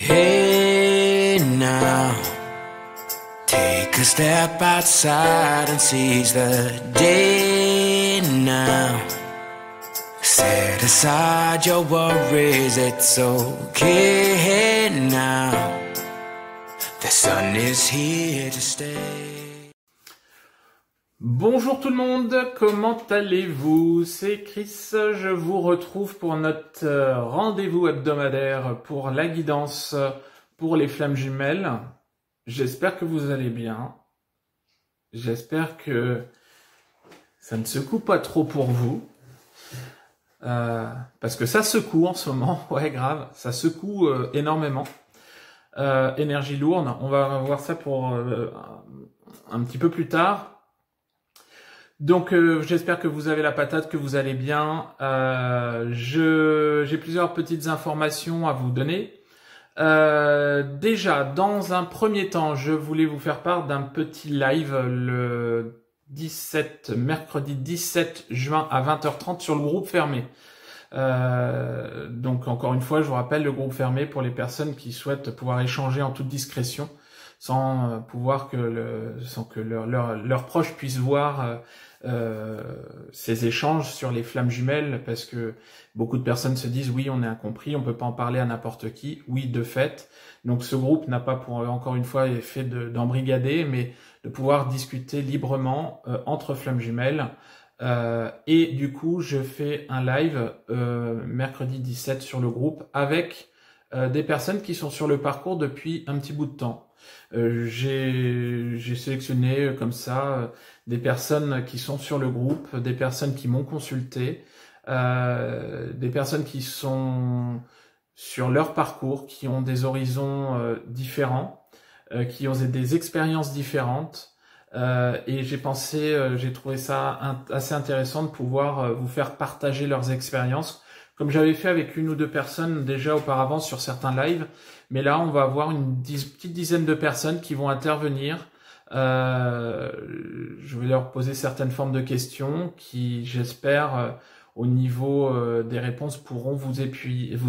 Hey now, take a step outside and seize the day now. Set aside your worries, it's okay now. The sun is here to stay. Bonjour tout le monde, comment allez-vous? C'est Chris, je vous retrouve pour notre rendez-vous hebdomadaire pour la guidance pour les flammes jumelles. J'espère que vous allez bien. J'espère que ça ne secoue pas trop pour vous. Parce que ça secoue en ce moment, ouais grave, ça secoue énormément. Énergie lourde, on va voir ça pour un petit peu plus tard. Donc j'espère que vous avez la patate, que vous allez bien. J'ai plusieurs petites informations à vous donner. Déjà, dans un premier temps, je voulais vous faire part d'un petit live le mercredi 17 juin à 20h30 sur le groupe fermé. Donc encore une fois, je vous rappelle le groupe fermé pour les personnes qui souhaitent pouvoir échanger en toute discrétion, sans que leurs proches puissent voir ces échanges sur les flammes jumelles, parce que beaucoup de personnes se disent oui, on est incompris, on peut pas en parler à n'importe qui. Oui, de fait. Donc ce groupe n'a pas pour encore une fois fait d'embrigader, mais de pouvoir discuter librement entre flammes jumelles. Et du coup, je fais un live mercredi 17 sur le groupe avec des personnes qui sont sur le parcours depuis un petit bout de temps. J'ai sélectionné comme ça des personnes qui sont sur le groupe, des personnes qui m'ont consulté, des personnes qui sont sur leur parcours, qui ont des horizons différents, qui ont des expériences différentes. Et j'ai trouvé ça assez intéressant de pouvoir vous faire partager leurs expériences, comme j'avais fait avec une ou deux personnes déjà auparavant sur certains lives. Mais là, on va avoir une petite dizaine de personnes qui vont intervenir. Je vais leur poser certaines formes de questions qui, j'espère, au niveau des réponses, pourront vous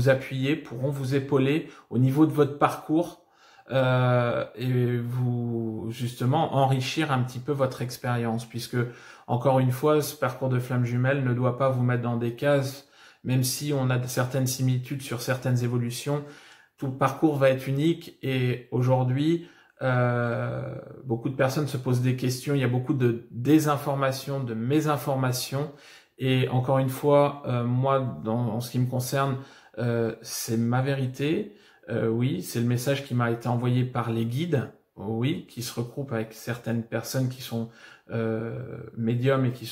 appuyer, pourront vous épauler au niveau de votre parcours et vous, justement, enrichir un petit peu votre expérience. Puisque, encore une fois, ce parcours de flammes jumelles ne doit pas vous mettre dans des cases, même si on a certaines similitudes sur certaines évolutions. Tout le parcours va être unique, et aujourd'hui, beaucoup de personnes se posent des questions. Il y a beaucoup de désinformation, de mésinformation, et encore une fois, moi, en ce qui me concerne, c'est ma vérité. Oui, c'est le message qui m'a été envoyé par les guides, oui, qui se regroupent avec certaines personnes qui sont médiums et qui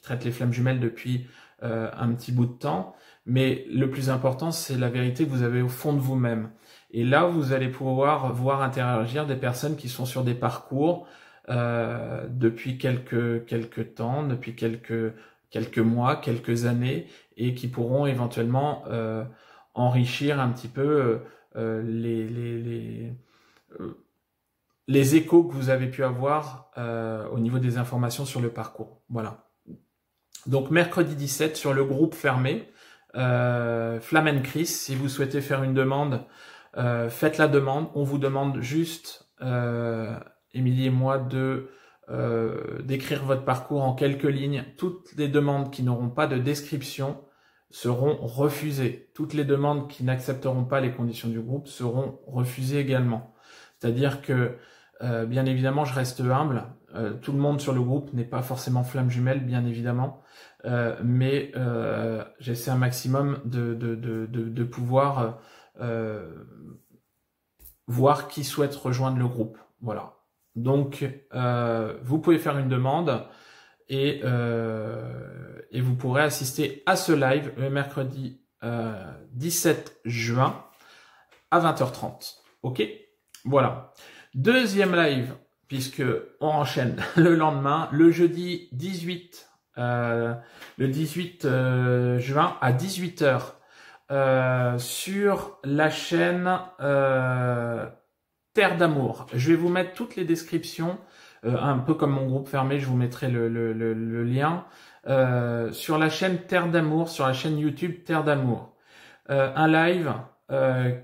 traitent les flammes jumelles depuis un petit bout de temps. Mais le plus important, c'est la vérité que vous avez au fond de vous-même. Et là, vous allez pouvoir voir interagir des personnes qui sont sur des parcours depuis quelques temps, depuis quelques mois, quelques années, et qui pourront éventuellement enrichir un petit peu les échos que vous avez pu avoir au niveau des informations sur le parcours. Voilà. Donc mercredi 17 sur le groupe fermé, Flamme & Chris, si vous souhaitez faire une demande, faites la demande. On vous demande juste, Émilie et moi, d'écrire votre parcours en quelques lignes. Toutes les demandes qui n'auront pas de description seront refusées. Toutes les demandes qui n'accepteront pas les conditions du groupe seront refusées également. C'est-à-dire que, bien évidemment, je reste humble. Tout le monde sur le groupe n'est pas forcément flamme jumelle, bien évidemment. Mais j'essaie un maximum de pouvoir voir qui souhaite rejoindre le groupe. Voilà. Donc, vous pouvez faire une demande et vous pourrez assister à ce live le mercredi 17 juin à 20h30. Ok? Voilà. Deuxième live, puisque on enchaîne le lendemain, le jeudi 18 juin à 18h sur la chaîne Terre d'Amour. Je vais vous mettre toutes les descriptions, un peu comme mon groupe fermé, je vous mettrai le lien sur la chaîne Terre d'Amour, sur la chaîne YouTube Terre d'Amour. Un live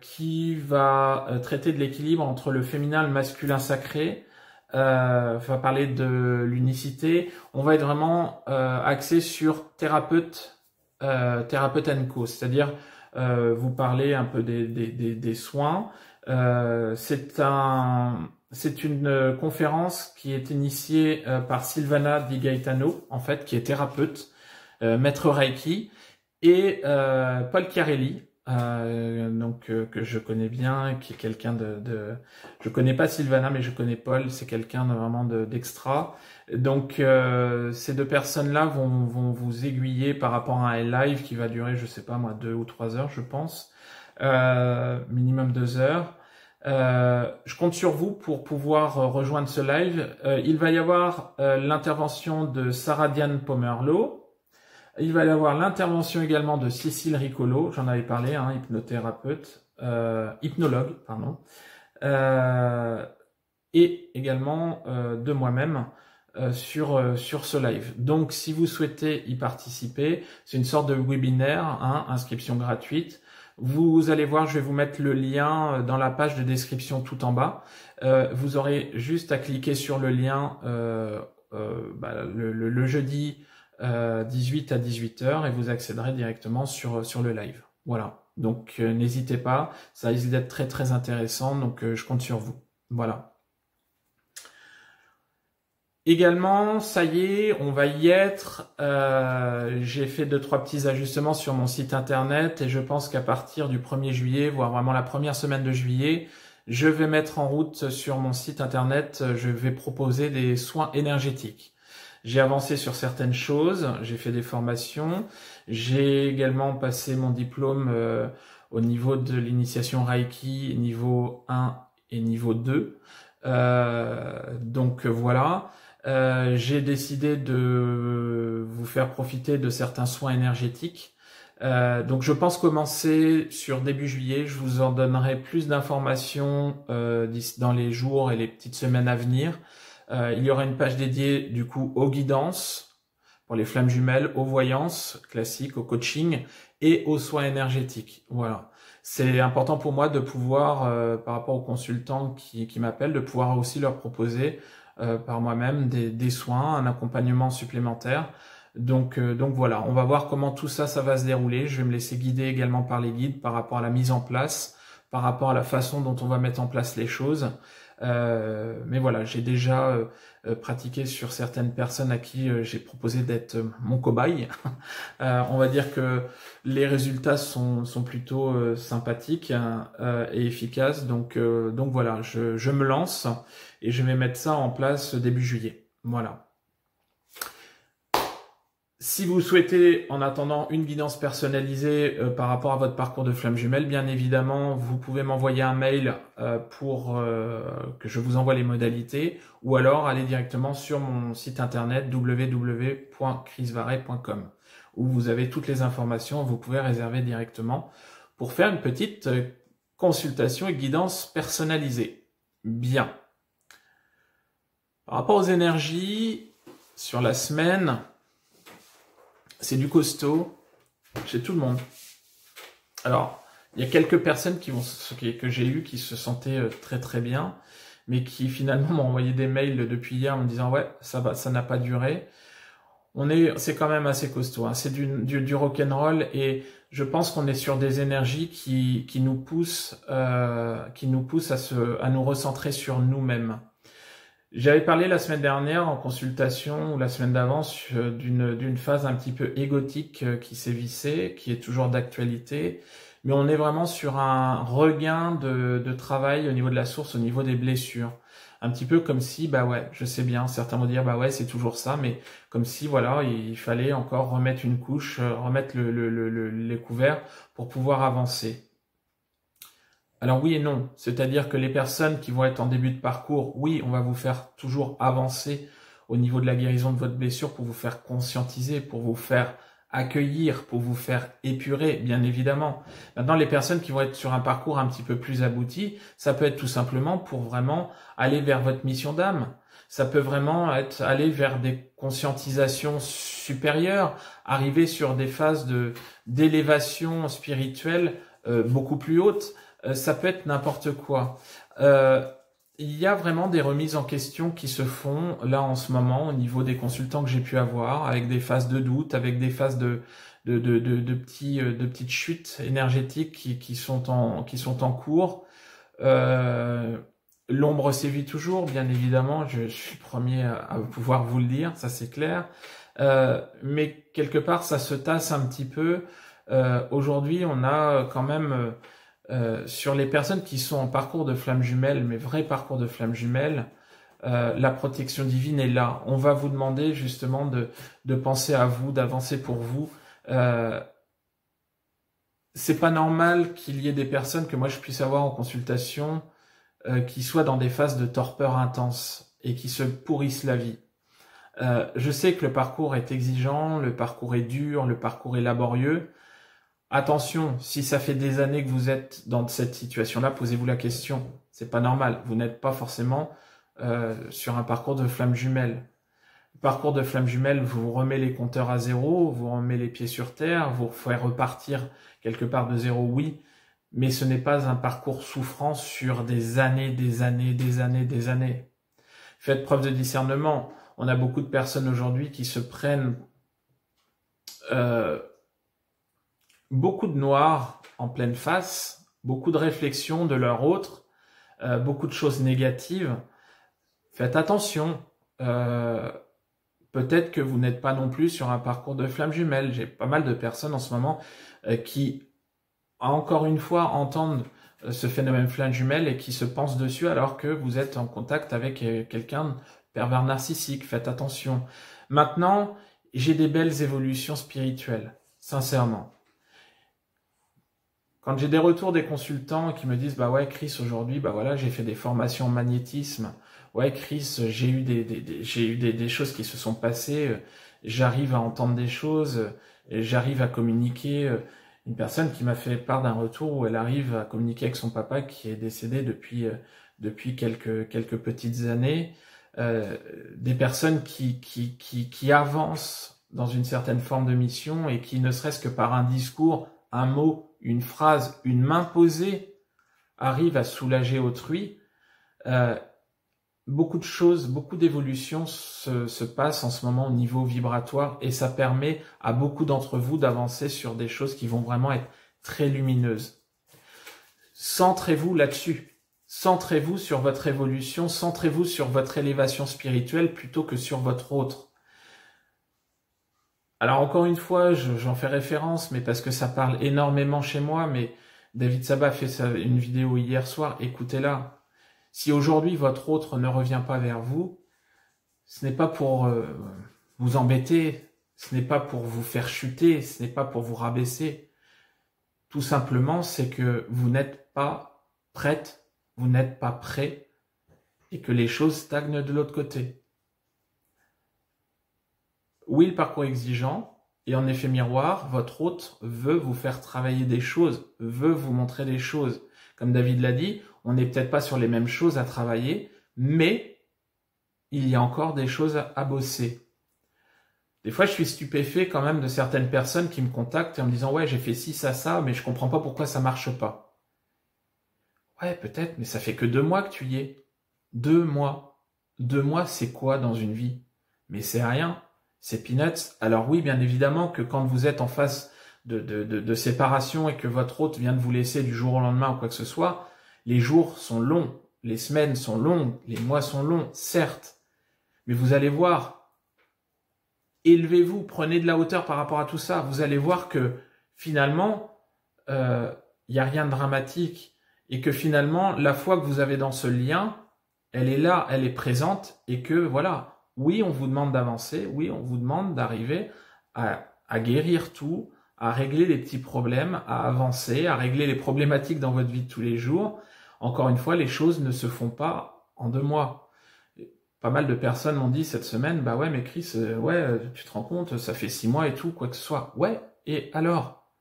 qui va traiter de l'équilibre entre le féminin et le masculin sacré. Va parler de l'unicité. On va être vraiment axé sur thérapeute co, c'est-à-dire vous parler un peu des soins. C'est une conférence qui est initiée par Silvana Di Gaetano, en fait, qui est thérapeute, maître Reiki, et Paul Chiarelli, que je connais bien, qui est quelqu'un je connais pas Silvana, mais je connais Paul, c'est quelqu'un vraiment d'extra. Donc ces deux personnes-là vont vous aiguiller par rapport à un live qui va durer, je sais pas moi, 2 ou 3 heures, je pense, minimum 2 heures. Je compte sur vous pour pouvoir rejoindre ce live. Il va y avoir l'intervention de Sarah Diane Pomerleau. Il va y avoir l'intervention également de Cécile Ricolo, j'en avais parlé, hein, hypnologue, pardon, et également de moi-même sur ce live. Donc, si vous souhaitez y participer, c'est une sorte de webinaire, hein, inscription gratuite. Vous allez voir, je vais vous mettre le lien dans la page de description tout en bas. Vous aurez juste à cliquer sur le lien le jeudi 18 à 18h et vous accéderez directement sur le live. Voilà. Donc n'hésitez pas, ça risque d'être très très intéressant, donc je compte sur vous. Voilà. Également, ça y est, on va y être. J'ai fait 2-3 petits ajustements sur mon site internet et je pense qu'à partir du 1er juillet, voire vraiment la première semaine de juillet, je vais mettre en route sur mon site internet, je vais proposer des soins énergétiques. J'ai avancé sur certaines choses, j'ai fait des formations, j'ai également passé mon diplôme au niveau de l'initiation Reiki niveau 1 et niveau 2. Donc voilà, j'ai décidé de vous faire profiter de certains soins énergétiques. Donc je pense commencer sur début juillet, je vous en donnerai plus d'informations dans les jours et les petites semaines à venir. Il y aura une page dédiée du coup aux guidances pour les flammes jumelles, aux voyances classiques, au coaching et aux soins énergétiques. Voilà, c'est important pour moi de pouvoir, par rapport aux consultants qui m'appellent, de pouvoir aussi leur proposer par moi-même des soins, un accompagnement supplémentaire. Donc voilà, on va voir comment tout ça va se dérouler. Je vais me laisser guider également par les guides par rapport à la mise en place, par rapport à la façon dont on va mettre en place les choses. Mais voilà, j'ai déjà pratiqué sur certaines personnes à qui j'ai proposé d'être mon cobaye. On va dire que les résultats sont plutôt sympathiques et efficaces. Donc voilà, je me lance et je vais mettre ça en place début juillet. Voilà. Si vous souhaitez, en attendant, une guidance personnalisée par rapport à votre parcours de flamme jumelle, bien évidemment, vous pouvez m'envoyer un mail pour que je vous envoie les modalités, ou alors aller directement sur mon site internet www.chrisvaret.com, où vous avez toutes les informations, vous pouvez réserver directement pour faire une petite consultation et guidance personnalisée. Bien. Par rapport aux énergies, sur la semaine, c'est du costaud chez tout le monde. Alors, il y a quelques personnes que j'ai eues qui se sentaient très très bien, mais qui finalement m'ont envoyé des mails depuis hier en me disant ouais, ça n'a pas duré. C'est quand même assez costaud, hein. C'est du rock'n'roll et je pense qu'on est sur des énergies qui nous poussent à nous recentrer sur nous-mêmes. J'avais parlé la semaine dernière en consultation ou la semaine d'avant d'une phase un petit peu égotique qui sévissait, qui est toujours d'actualité, mais on est vraiment sur un regain de travail au niveau de la source, au niveau des blessures. Un petit peu comme si, bah ouais, je sais bien, certains vont dire, bah ouais, c'est toujours ça, mais comme si, voilà, il fallait encore remettre une couche, remettre les couverts pour pouvoir avancer. Alors oui et non, c'est-à-dire que les personnes qui vont être en début de parcours, oui, on va vous faire toujours avancer au niveau de la guérison de votre blessure pour vous faire conscientiser, pour vous faire accueillir, pour vous faire épurer, bien évidemment. Maintenant, les personnes qui vont être sur un parcours un petit peu plus abouti, ça peut être tout simplement pour vraiment aller vers votre mission d'âme. Ça peut vraiment être aller vers des conscientisations supérieures, arriver sur des phases d'élévation spirituelle beaucoup plus haute, ça peut être n'importe quoi. Il y a vraiment des remises en question qui se font là en ce moment au niveau des consultants que j'ai pu avoir, avec des phases de doute, avec des phases de petites chutes énergétiques qui sont en cours. L'ombre sévit toujours, bien évidemment, je suis le premier à pouvoir vous le dire, ça c'est clair. Mais quelque part, ça se tasse un petit peu. Aujourd'hui, on a quand même, sur les personnes qui sont en parcours de flamme jumelle, mais vrai parcours de flamme jumelle, la protection divine est là. On va vous demander justement de penser à vous, d'avancer pour vous. C'est pas normal qu'il y ait des personnes que moi je puisse avoir en consultation qui soient dans des phases de torpeur intense et qui se pourrissent la vie. Je sais que le parcours est exigeant, le parcours est dur, le parcours est laborieux. Attention, si ça fait des années que vous êtes dans cette situation-là, posez-vous la question. C'est pas normal. Vous n'êtes pas forcément sur un parcours de flamme jumelle. Le parcours de flamme jumelle vous remet les compteurs à zéro, vous remet les pieds sur terre, vous fait repartir quelque part de zéro, oui, mais ce n'est pas un parcours souffrant sur des années, des années, des années, des années. Faites preuve de discernement. On a beaucoup de personnes aujourd'hui qui se prennent beaucoup de noir en pleine face, beaucoup de réflexions de leur autre, beaucoup de choses négatives. Faites attention. Peut-être que vous n'êtes pas non plus sur un parcours de flamme jumelle. J'ai pas mal de personnes en ce moment qui, encore une fois, entendent ce phénomène flamme jumelle et qui se pensent dessus alors que vous êtes en contact avec quelqu'un de pervers narcissique. Faites attention. Maintenant, j'ai des belles évolutions spirituelles, sincèrement. Quand j'ai des retours des consultants qui me disent « Bah ouais, Chris, aujourd'hui, bah voilà, j'ai fait des formations en magnétisme. Ouais, Chris, j'ai eu des choses qui se sont passées. J'arrive à entendre des choses. J'arrive à communiquer. » Une personne qui m'a fait part d'un retour où elle arrive à communiquer avec son papa qui est décédé depuis quelques petites années. Des personnes qui avancent dans une certaine forme de mission et qui, ne serait-ce que par un discours, un mot, une phrase, une main posée, arrivent à soulager autrui. Beaucoup de choses, beaucoup d'évolutions se passent en ce moment au niveau vibratoire et ça permet à beaucoup d'entre vous d'avancer sur des choses qui vont vraiment être très lumineuses. Centrez-vous là-dessus. Centrez-vous sur votre évolution, centrez-vous sur votre élévation spirituelle plutôt que sur votre autre. Alors encore une fois, j'en fais référence, mais parce que ça parle énormément chez moi, mais David Sabat a fait une vidéo hier soir, écoutez-la. Si aujourd'hui votre autre ne revient pas vers vous, ce n'est pas pour vous embêter, ce n'est pas pour vous faire chuter, ce n'est pas pour vous rabaisser. Tout simplement, c'est que vous n'êtes pas prête, vous n'êtes pas prêt et que les choses stagnent de l'autre côté. Oui, le parcours est exigeant, et en effet miroir, votre hôte veut vous faire travailler des choses, veut vous montrer des choses. Comme David l'a dit, on n'est peut-être pas sur les mêmes choses à travailler, mais il y a encore des choses à bosser. Des fois, je suis stupéfait quand même de certaines personnes qui me contactent en me disant « Ouais, j'ai fait ci, ça, mais je comprends pas pourquoi ça marche pas. » Ouais, peut-être, mais ça fait que 2 mois que tu y es. 2 mois. 2 mois, c'est quoi dans une vie? Mais c'est rien. C'est peanuts. Alors oui, bien évidemment que quand vous êtes en phase de séparation et que votre hôte vient de vous laisser du jour au lendemain ou quoi que ce soit, les jours sont longs, les semaines sont longues, les mois sont longs, certes. Mais vous allez voir, élevez-vous, prenez de la hauteur par rapport à tout ça. Vous allez voir que finalement, il n'y a rien de dramatique et que finalement, la foi que vous avez dans ce lien, elle est là, elle est présente et que voilà. Oui, on vous demande d'avancer, oui, on vous demande d'arriver à guérir tout, à régler les petits problèmes, à avancer, à régler les problématiques dans votre vie de tous les jours. Encore une fois, les choses ne se font pas en 2 mois. Pas mal de personnes m'ont dit cette semaine, bah ouais, mais Chris, ouais, tu te rends compte, ça fait 6 mois et tout, quoi que ce soit. Ouais, et alors?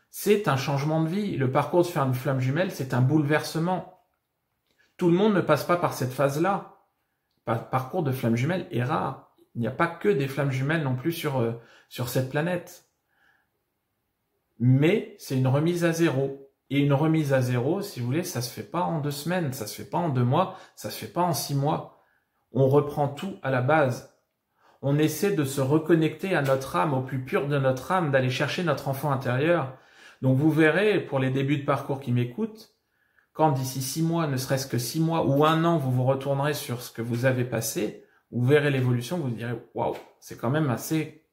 C'est un changement de vie. Le parcours de faire une flamme jumelle, c'est un bouleversement. Tout le monde ne passe pas par cette phase-là. Parcours de flamme jumelle est rare. Il n'y a pas que des flammes jumelles non plus sur cette planète. Mais c'est une remise à zéro. Et une remise à zéro, si vous voulez, ça se fait pas en 2 semaines, ça se fait pas en 2 mois, ça se fait pas en 6 mois. On reprend tout à la base. On essaie de se reconnecter à notre âme, au plus pur de notre âme, d'aller chercher notre enfant intérieur. Donc vous verrez, pour les débuts de parcours qui m'écoutent, quand d'ici 6 mois, ne serait-ce que 6 mois ou 1 an, vous vous retournerez sur ce que vous avez passé, vous verrez l'évolution, vous direz « Waouh, c'est quand même assez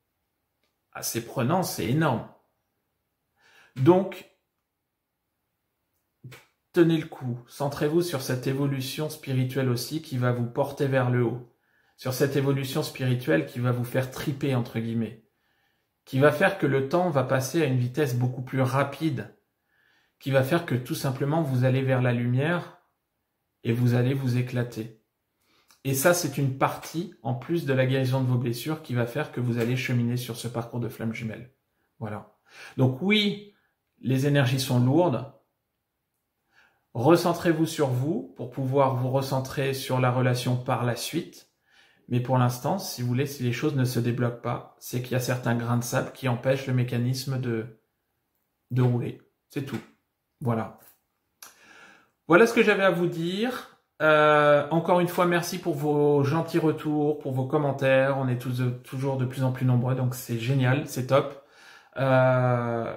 prenant, c'est énorme ». Donc, tenez le coup, centrez-vous sur cette évolution spirituelle aussi qui va vous porter vers le haut. Sur cette évolution spirituelle qui va vous faire triper, entre guillemets. Qui va faire que le temps va passer à une vitesse beaucoup plus rapide. Qui va faire que tout simplement vous allez vers la lumière et vous allez vous éclater. Et ça, c'est une partie, en plus de la guérison de vos blessures, qui va faire que vous allez cheminer sur ce parcours de flamme jumelle. Voilà. Donc oui, les énergies sont lourdes. Recentrez-vous sur vous pour pouvoir vous recentrer sur la relation par la suite. Mais pour l'instant, si vous voulez, si les choses ne se débloquent pas, c'est qu'il y a certains grains de sable qui empêchent le mécanisme de rouler. C'est tout. Voilà. Voilà ce que j'avais à vous dire. Encore une fois, merci pour vos gentils retours, pour vos commentaires. On est toujours de plus en plus nombreux, donc c'est génial, c'est top. Je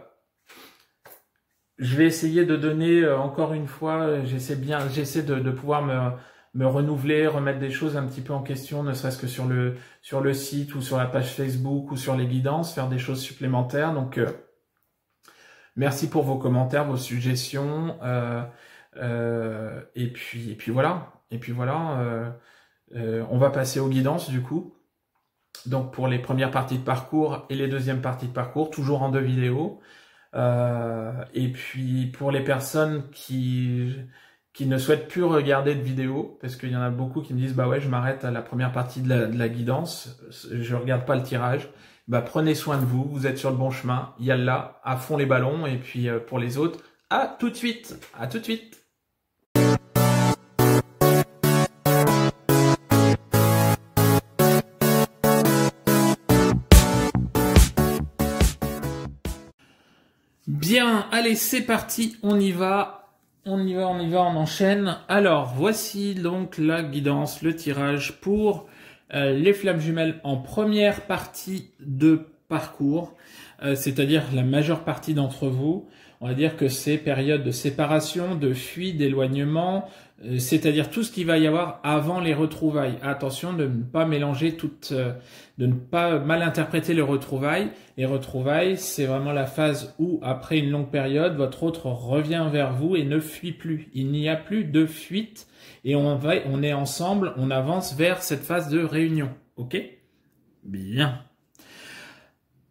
vais essayer de donner, encore une fois, j'essaie de pouvoir me renouveler, remettre des choses un petit peu en question, ne serait-ce que sur le site ou sur la page Facebook ou sur les guidances, faire des choses supplémentaires. Donc, merci pour vos commentaires, vos suggestions. Et puis voilà. On va passer aux guidances du coup. Donc pour les premières parties de parcours et les deuxièmes parties de parcours, toujours en 2 vidéos. Et puis pour les personnes qui ne souhaitent plus regarder de vidéos, parce qu'il y en a beaucoup qui me disent bah ouais, je m'arrête à la première partie de la guidance, je regarde pas le tirage. Bah prenez soin de vous, vous êtes sur le bon chemin, yallah, à fond les ballons. Et puis pour les autres, à tout de suite. Bien, allez, c'est parti, on y va, on enchaîne. Alors, voici donc la guidance, le tirage pour les flammes jumelles en première partie de parcours, c'est-à-dire la majeure partie d'entre vous. On va dire que c'est période de séparation, de fuite, d'éloignement, c'est-à-dire tout ce qu'il va y avoir avant les retrouvailles. Attention de ne pas mélanger de ne pas mal interpréter les retrouvailles. Les retrouvailles, c'est vraiment la phase où, après une longue période, votre autre revient vers vous et ne fuit plus. Il n'y a plus de fuite et on est ensemble, on avance vers cette phase de réunion. Ok ? Bien.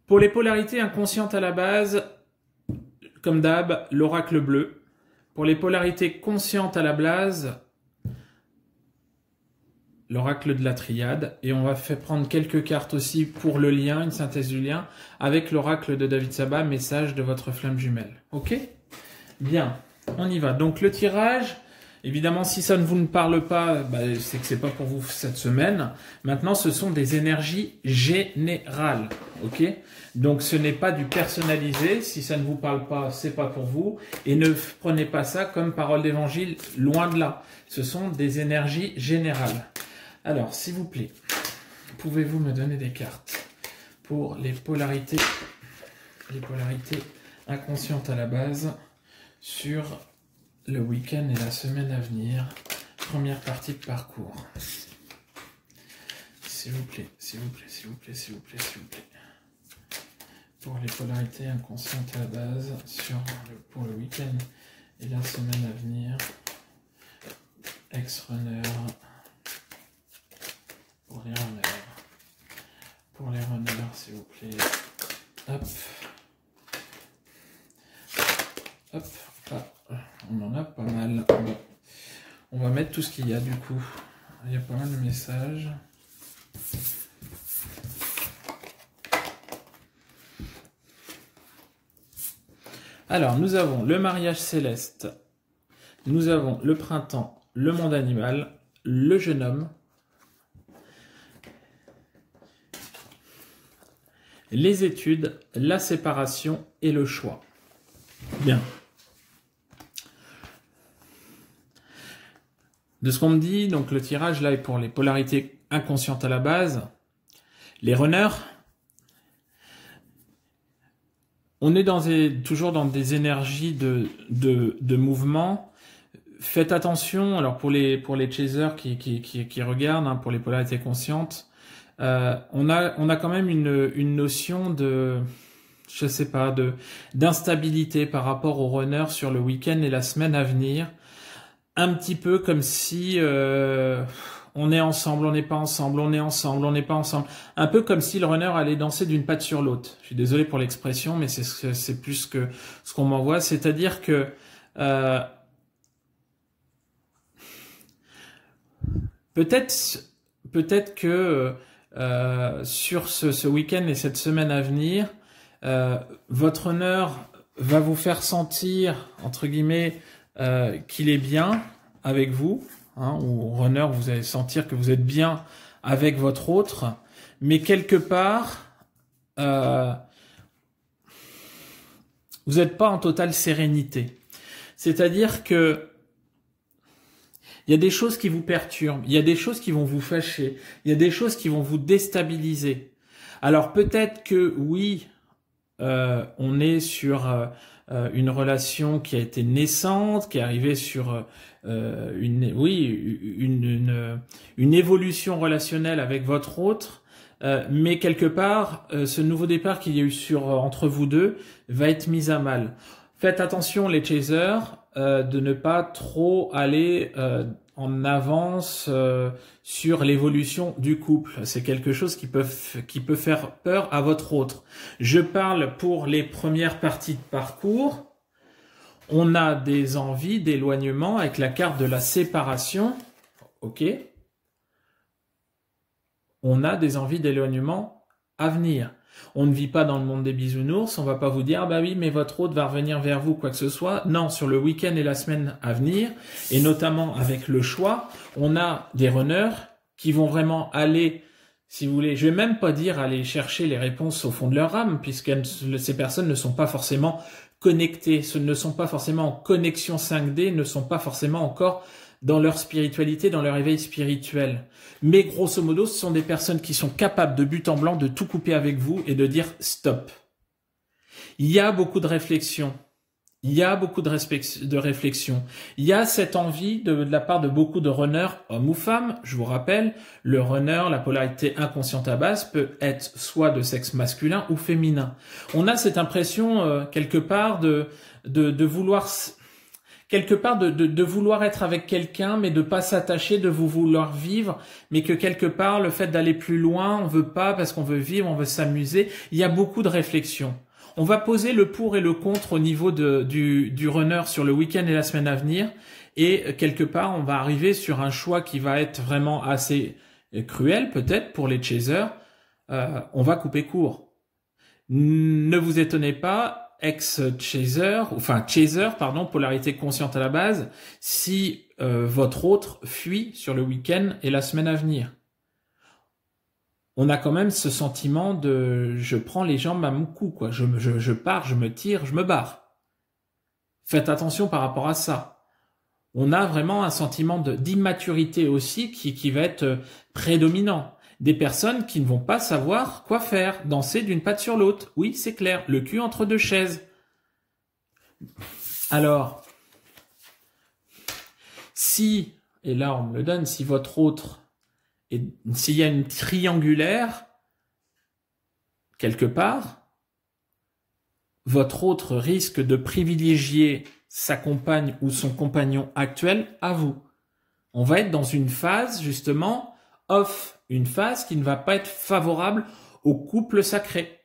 Pour les polarités inconscientes à la base, comme d'hab, l'oracle bleu. Pour les polarités conscientes à la base, l'oracle de la triade. Et on va prendre quelques cartes aussi pour le lien, une synthèse du lien, avec l'oracle de David Saba, message de votre flamme jumelle. Ok ? Bien, on y va. Donc le tirage, évidemment, si ça ne vous parle pas, c'est que c'est pas pour vous cette semaine. Maintenant, ce sont des énergies générales. Ok ? Donc ce n'est pas du personnalisé. Si ça ne vous parle pas, c'est pas pour vous. Et ne prenez pas ça comme parole d'évangile, loin de là. Ce sont des énergies générales. Alors, s'il vous plaît, pouvez-vous me donner des cartes pour les polarités inconscientes à la base sur le week-end et la semaine à venir, première partie de parcours. S'il vous plaît. Pour les polarités inconscientes à la base pour le week-end et la semaine à venir, ex-runner. Pour les runners, s'il vous plaît. Hop. Ah, on en a pas mal. Bon. On va mettre tout ce qu'il y a du coup. Il y a pas mal de messages. Alors, nous avons le mariage céleste. Nous avons le printemps, le monde animal, le jeune homme. Les études, la séparation et le choix. Bien. de ce qu'on me dit, donc le tirage là est pour les polarités inconscientes à la base. Les runners, on est toujours dans des énergies de mouvement. Faites attention, alors pour les chasers qui regardent, hein, pour les polarités conscientes, on a quand même une notion de, je sais pas, d'instabilité par rapport aux runners sur le week-end et la semaine à venir. Un petit peu comme si on est ensemble, on n'est pas ensemble, on est ensemble, on n'est pas ensemble. Un peu comme si le runner allait danser d'une patte sur l'autre. Je suis désolé pour l'expression, mais c'est plus que ce qu'on m'envoie. C'est-à-dire que peut-être que sur ce week-end et cette semaine à venir, votre runner va vous faire sentir, entre guillemets, qu'il est bien avec vous, hein, ou runner, vous allez sentir que vous êtes bien avec votre autre, mais quelque part, vous n'êtes pas en totale sérénité. C'est-à-dire que il y a des choses qui vous perturbent, il y a des choses qui vont vous fâcher, il y a des choses qui vont vous déstabiliser. Alors peut-être que oui, on est sur une relation qui a été naissante, qui est arrivée sur une évolution relationnelle avec votre autre, mais quelque part, ce nouveau départ qu'il y a eu entre vous deux va être mis à mal. Faites attention les chasers, de ne pas trop aller en avance sur l'évolution du couple. C'est quelque chose qui peut faire peur à votre autre. Je parle pour les premières parties de parcours. On a des envies d'éloignement avec la carte de la séparation. Ok. On a des envies d'éloignement à venir. On ne vit pas dans le monde des bisounours, on va pas vous dire, ah bah oui, mais votre hôte va revenir vers vous, quoi que ce soit. Non, sur le week-end et la semaine à venir, et notamment avec le choix, on a des runners qui vont vraiment aller, si vous voulez, je vais même pas dire aller chercher les réponses au fond de leur âme, puisque ces personnes ne sont pas forcément connectées, ne sont pas forcément en connexion 5D, ne sont pas forcément encore dans leur spiritualité, dans leur éveil spirituel. Mais grosso modo, ce sont des personnes qui sont capables de but en blanc de tout couper avec vous et de dire stop. Il y a beaucoup de réflexion. Il y a beaucoup de réflexion. Il y a cette envie de la part de beaucoup de runners, hommes ou femmes. Je vous rappelle, le runner, la polarité inconsciente à base peut être soit de sexe masculin ou féminin. On a cette impression quelque part de vouloir de vouloir être avec quelqu'un, mais de pas s'attacher, de vous vouloir vivre, mais que quelque part, le fait d'aller plus loin, on veut pas parce qu'on veut vivre, on veut s'amuser. Il y a beaucoup de réflexion. On va poser le pour et le contre au niveau du runner sur le week-end et la semaine à venir. Et quelque part, on va arriver sur un choix qui va être vraiment assez cruel, peut-être, pour les chasers. On va couper court. Ne vous étonnez pas, chaser, polarité consciente à la base, si votre autre fuit sur le week-end et la semaine à venir. On a quand même ce sentiment de je prends les jambes à mon cou, quoi. Je pars, je me tire, je me barre. Faites attention par rapport à ça. On a vraiment un sentiment d'immaturité aussi qui va être prédominant. Des personnes qui ne vont pas savoir quoi faire, danser d'une patte sur l'autre. Oui, c'est clair, le cul entre deux chaises. Alors, si, et là on me le donne, si votre autre, s'il y a une triangulaire, quelque part, votre autre risque de privilégier sa compagne ou son compagnon actuel à vous. On va être dans une phase, justement, off, une phase qui ne va pas être favorable au couple sacré.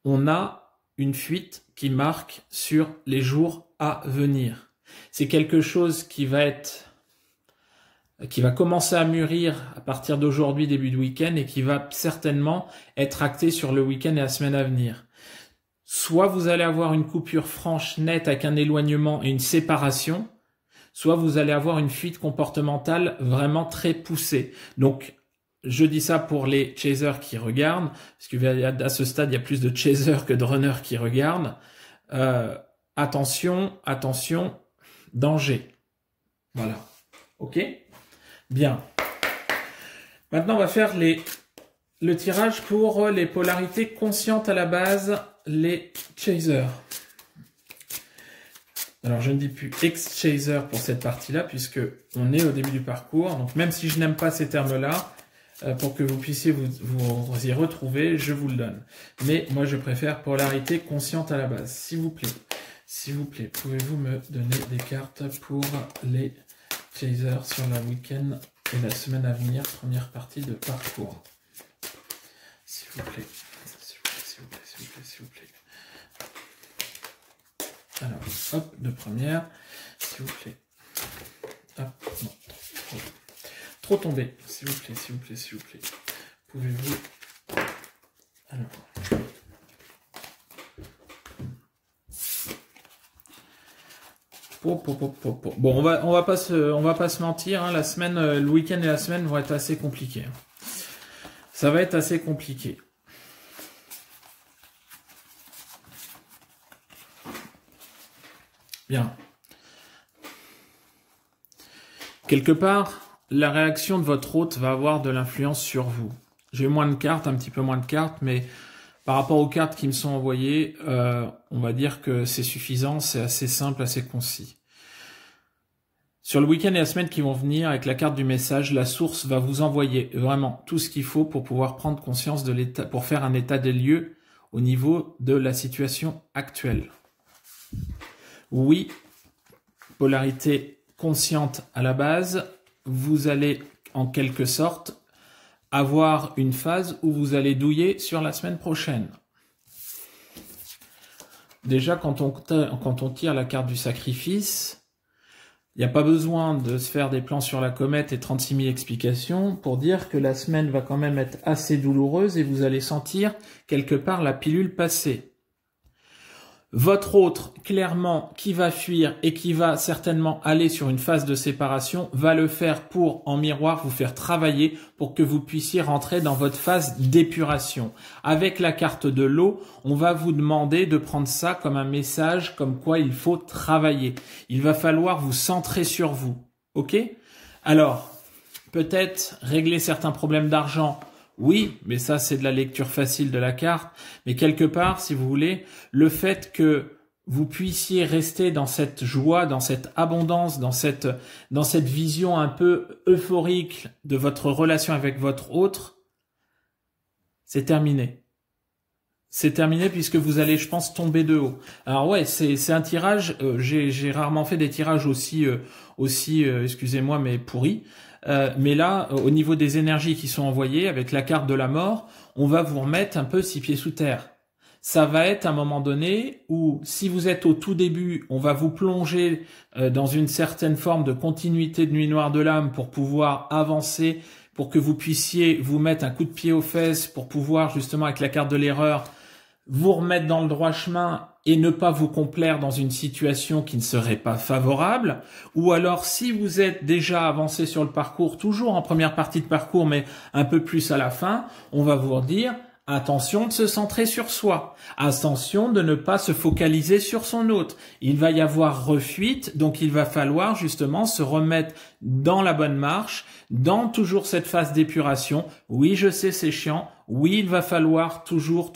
On a une fuite qui marque sur les jours à venir. C'est quelque chose qui va commencer à mûrir à partir d'aujourd'hui, début de week-end, et qui va certainement être acté sur le week-end et la semaine à venir. Soit vous allez avoir une coupure franche, nette, avec un éloignement et une séparation, soit vous allez avoir une fuite comportementale vraiment très poussée. Donc, je dis ça pour les chasers qui regardent, parce qu'à ce stade, il y a plus de chasers que de runners qui regardent. Attention, danger. Voilà. Ok? Bien. Maintenant, on va faire le tirage pour les polarités conscientes à la base, les chasers. Alors, je ne dis plus ex-chaser pour cette partie-là, puisque on est au début du parcours. Donc, même si je n'aime pas ces termes-là, pour que vous puissiez vous y retrouver, je vous le donne. Mais moi, je préfère polarité consciente à la base. S'il vous plaît, pouvez-vous me donner des cartes pour les chasers sur la week-end et la semaine à venir, première partie de parcours. S'il vous plaît, s'il vous plaît. Alors, hop, de première, s'il vous plaît. Hop, non, trop tombé, s'il vous plaît. Pouvez-vous... Alors... Bon, on va pas se mentir, hein, la semaine, le week-end et la semaine vont être assez compliqués. Ça va être assez compliqué. Bien. Quelque part, la réaction de votre hôte va avoir de l'influence sur vous. J'ai moins de cartes, un petit peu moins de cartes, mais par rapport aux cartes qui me sont envoyées, on va dire que c'est suffisant, c'est assez simple, assez concis. Sur le week-end et la semaine qui vont venir, avec la carte du message, la source va vous envoyer vraiment tout ce qu'il faut pour pouvoir prendre conscience de l'état, pour faire un état des lieux au niveau de la situation actuelle. Oui, polarité consciente à la base, vous allez en quelque sorte avoir une phase où vous allez douiller sur la semaine prochaine. Déjà, quand on tire la carte du sacrifice, il n'y a pas besoin de se faire des plans sur la comète et 36 000 explications pour dire que la semaine va quand même être assez douloureuse et vous allez sentir quelque part la pilule passer. Votre autre, clairement, qui va fuir et qui va certainement aller sur une phase de séparation, va le faire pour, en miroir, vous faire travailler pour que vous puissiez rentrer dans votre phase d'épuration. Avec la carte de l'eau, on va vous demander de prendre ça comme un message, comme quoi il faut travailler. Il va falloir vous centrer sur vous. Ok? Alors, peut-être régler certains problèmes d'argent. Oui, mais ça, c'est de la lecture facile de la carte. Mais quelque part, si vous voulez, le fait que vous puissiez rester dans cette joie, dans cette abondance, dans cette vision un peu euphorique de votre relation avec votre autre, c'est terminé. C'est terminé puisque vous allez, je pense, tomber de haut. Alors ouais, c'est un tirage, j'ai rarement fait des tirages aussi excusez-moi, mais pourris. Mais là, au niveau des énergies qui sont envoyées, avec la carte de la mort, on va vous remettre un peu 6 pieds sous terre. Ça va être un moment donné où, si vous êtes au tout début, on va vous plonger dans une certaine forme de continuité de nuit noire de l'âme pour pouvoir avancer, pour que vous puissiez vous mettre un coup de pied aux fesses, pour pouvoir justement, avec la carte de l'erreur, vous remettre dans le droit chemin et ne pas vous complaire dans une situation qui ne serait pas favorable. Ou alors, si vous êtes déjà avancé sur le parcours, toujours en première partie de parcours, mais un peu plus à la fin, on va vous dire attention de se centrer sur soi. Attention de ne pas se focaliser sur son autre. Il va y avoir refuite, donc il va falloir justement se remettre dans la bonne marche, dans toujours cette phase d'épuration. Oui, je sais, c'est chiant. Oui, il va falloir toujours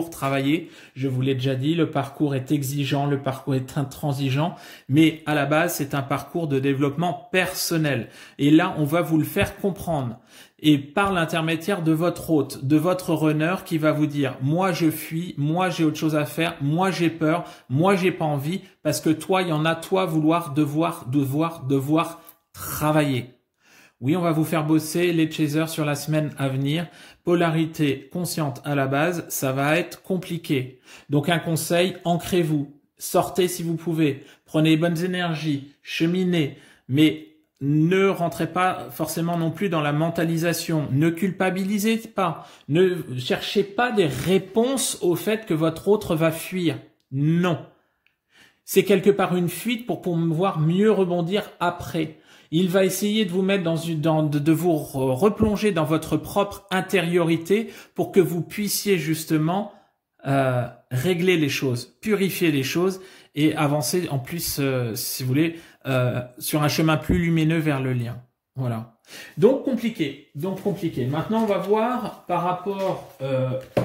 travailler. Je vous l'ai déjà dit, le parcours est exigeant, le parcours est intransigeant, mais à la base, c'est un parcours de développement personnel. Et là, on va vous le faire comprendre. Et par l'intermédiaire de votre hôte, de votre runner qui va vous dire « Moi, je fuis, moi, j'ai autre chose à faire, moi, j'ai peur, moi, j'ai pas envie, parce que toi, il y en a, toi, devoir travailler. » Oui, on va vous faire bosser les chasers sur la semaine à venir. Polarité consciente à la base, ça va être compliqué. Donc un conseil, ancrez-vous. Sortez si vous pouvez. Prenez les bonnes énergies. Cheminez. Mais ne rentrez pas forcément non plus dans la mentalisation. Ne culpabilisez pas. Ne cherchez pas des réponses au fait que votre autre va fuir. Non. C'est quelque part une fuite pour pouvoir mieux rebondir après. Il va essayer de vous mettre de vous replonger dans votre propre intériorité pour que vous puissiez justement régler les choses, purifier les choses et avancer en plus, si vous voulez, sur un chemin plus lumineux vers le lien. Voilà. Donc compliqué. Maintenant, on va voir par rapport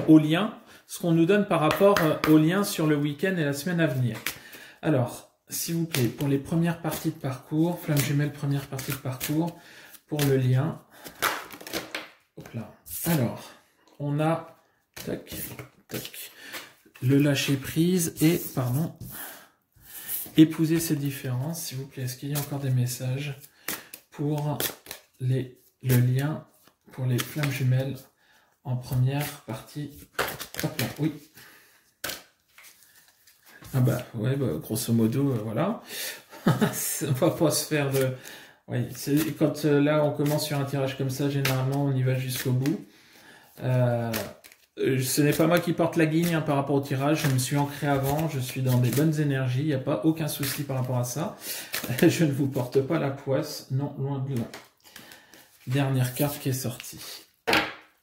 au lien, ce qu'on nous donne par rapport au lien sur le week-end et la semaine à venir. Alors, s'il vous plaît, pour les premières parties de parcours, flamme jumelle, première partie de parcours, pour le lien. Hop là. Alors, on a tac, tac, le lâcher prise et, pardon, épouser ces différences. S'il vous plaît, est-ce qu'il y a encore des messages pour le lien, pour les flammes jumelles en première partie? Hop là, oui. Ah bah, ouais, bah, grosso modo, voilà. On va pas se faire de... Oui, quand là, on commence sur un tirage comme ça, généralement, on y va jusqu'au bout. Ce n'est pas moi qui porte la guigne hein, par rapport au tirage, je me suis ancré avant, je suis dans des bonnes énergies, il n'y a pas aucun souci par rapport à ça. Je ne vous porte pas la poisse, non, loin de là. Dernière carte qui est sortie.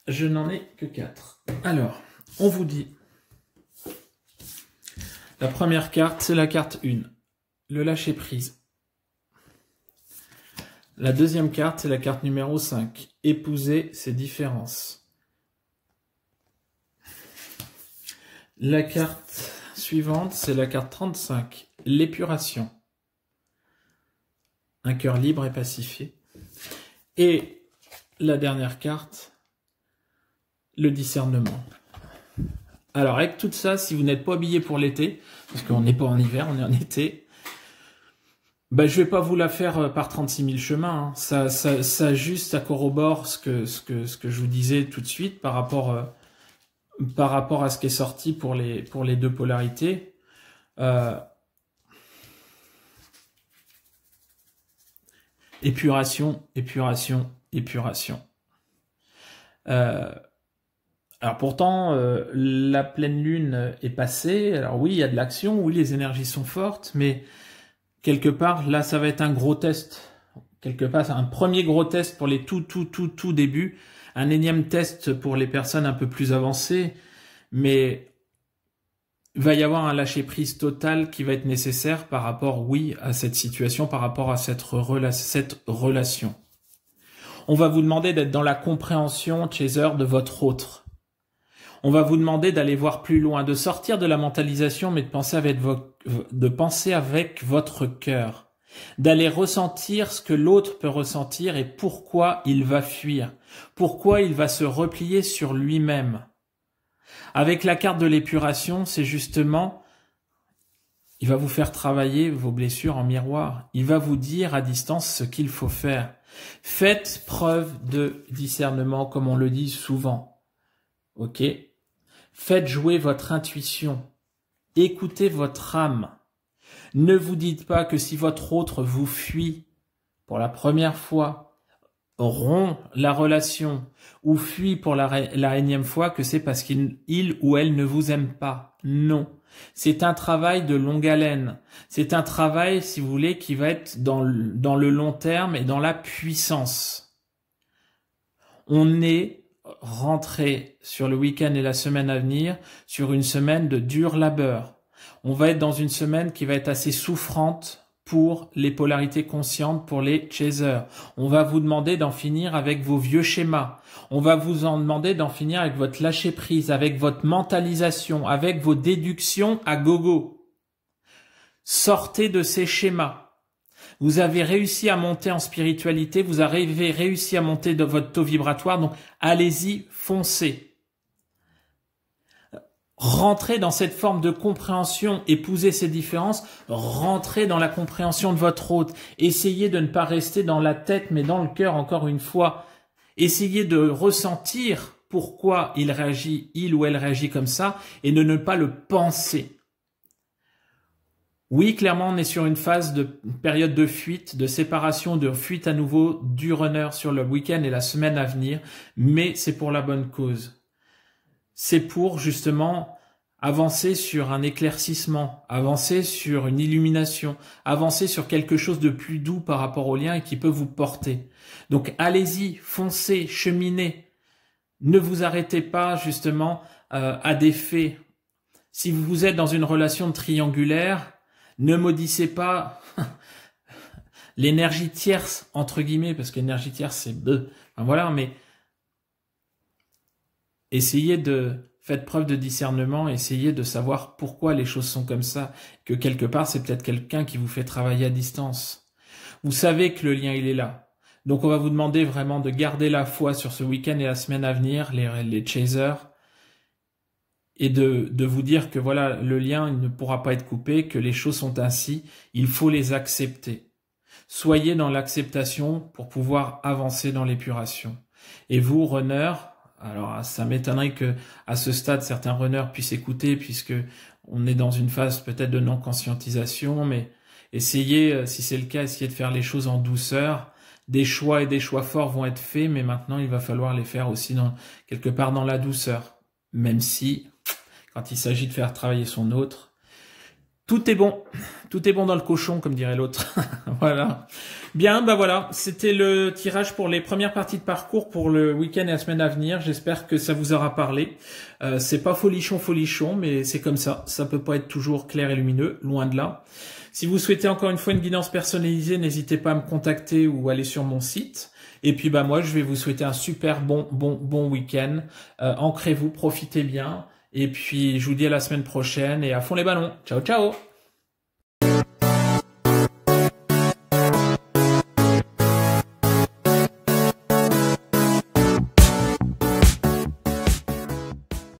Je n'en ai que 4. Alors, on vous dit, la première carte, c'est la carte 1, le lâcher prise. La deuxième carte, c'est la carte numéro 5, épouser ses différences. La carte suivante, c'est la carte 35, l'épuration. Un cœur libre et pacifié. Et la dernière carte, le discernement. Alors avec tout ça, si vous n'êtes pas habillé pour l'été, parce qu'on n'est pas en hiver, on est en été, ben, je vais pas vous la faire par 36 000 chemins. Hein. Ça juste, ça corrobore ce que je vous disais tout de suite par rapport à ce qui est sorti pour les deux polarités. Épuration, épuration, épuration. Alors pourtant, la pleine lune est passée. Alors oui, il y a de l'action, oui, les énergies sont fortes, mais quelque part, là, ça va être un gros test. Quelque part, un premier gros test pour les tout début. Un énième test pour les personnes un peu plus avancées. Mais il va y avoir un lâcher-prise total qui va être nécessaire par rapport, oui, à cette situation, par rapport à cette relation. On va vous demander d'être dans la compréhension, chaser, de votre autre. On va vous demander d'aller voir plus loin, de sortir de la mentalisation, mais de penser avec votre cœur. D'aller ressentir ce que l'autre peut ressentir et pourquoi il va fuir. Pourquoi il va se replier sur lui-même. Avec la carte de l'épuration, c'est justement, il va vous faire travailler vos blessures en miroir. Il va vous dire à distance ce qu'il faut faire. Faites preuve de discernement, comme on le dit souvent. Ok ? Faites jouer votre intuition. Écoutez votre âme. Ne vous dites pas que si votre autre vous fuit pour la première fois, rompt la relation ou fuit pour la énième fois, que c'est parce qu'il ou elle ne vous aime pas. Non. C'est un travail de longue haleine. C'est un travail, si vous voulez, qui va être dans le long terme et dans la puissance. On est rentré sur le week-end et la semaine à venir sur une semaine de dur labeur. On va être dans une semaine qui va être assez souffrante pour les polarités conscientes, pour les chasers. On va vous demander d'en finir avec vos vieux schémas. On va vous en demander d'en finir avec votre lâcher-prise, avec votre mentalisation, avec vos déductions à gogo. Sortez de ces schémas. Vous avez réussi à monter en spiritualité, vous avez réussi à monter de votre taux vibratoire, donc allez-y, foncez. Rentrez dans cette forme de compréhension, épousez ces différences, rentrez dans la compréhension de votre autre. Essayez de ne pas rester dans la tête, mais dans le cœur, encore une fois. Essayez de ressentir pourquoi il ou elle réagit comme ça, et de ne pas le penser. Oui, clairement, on est sur une phase de période de fuite, de séparation, de fuite à nouveau du runner sur le week-end et la semaine à venir, mais c'est pour la bonne cause. C'est pour justement avancer sur un éclaircissement, avancer sur une illumination, avancer sur quelque chose de plus doux par rapport au lien et qui peut vous porter. Donc allez-y, foncez, cheminez. Ne vous arrêtez pas justement à des faits. Si vous êtes dans une relation triangulaire, ne maudissez pas l'énergie tierce, entre guillemets, parce qu'énergie tierce, c'est enfin, voilà, mais faites preuve de discernement, essayez de savoir pourquoi les choses sont comme ça, que quelque part, c'est peut-être quelqu'un qui vous fait travailler à distance. Vous savez que le lien, il est là. Donc, on va vous demander vraiment de garder la foi sur ce week-end et la semaine à venir, les chasers, et de vous dire que voilà, le lien, il ne pourra pas être coupé, que les choses sont ainsi, il faut les accepter. Soyez dans l'acceptation pour pouvoir avancer dans l'épuration. Et vous, runners, alors ça m'étonnerait que à ce stade certains runners puissent écouter puisque on est dans une phase peut-être de non-conscientisation, mais essayez, si c'est le cas, essayez de faire les choses en douceur. Des choix et des choix forts vont être faits, mais maintenant il va falloir les faire aussi quelque part dans la douceur. Même si, quand il s'agit de faire travailler son autre, tout est bon dans le cochon, comme dirait l'autre. Voilà. Bien, bah voilà, c'était le tirage pour les premières parties de parcours pour le week-end et la semaine à venir. J'espère que ça vous aura parlé. C'est pas folichon, mais c'est comme ça. Ça peut pas être toujours clair et lumineux, loin de là. Si vous souhaitez encore une fois une guidance personnalisée, n'hésitez pas à me contacter ou aller sur mon site. Et puis bah moi, je vais vous souhaiter un super bon week-end. Ancrez-vous, profitez bien. Et puis je vous dis à la semaine prochaine et à fond les ballons. Ciao, ciao!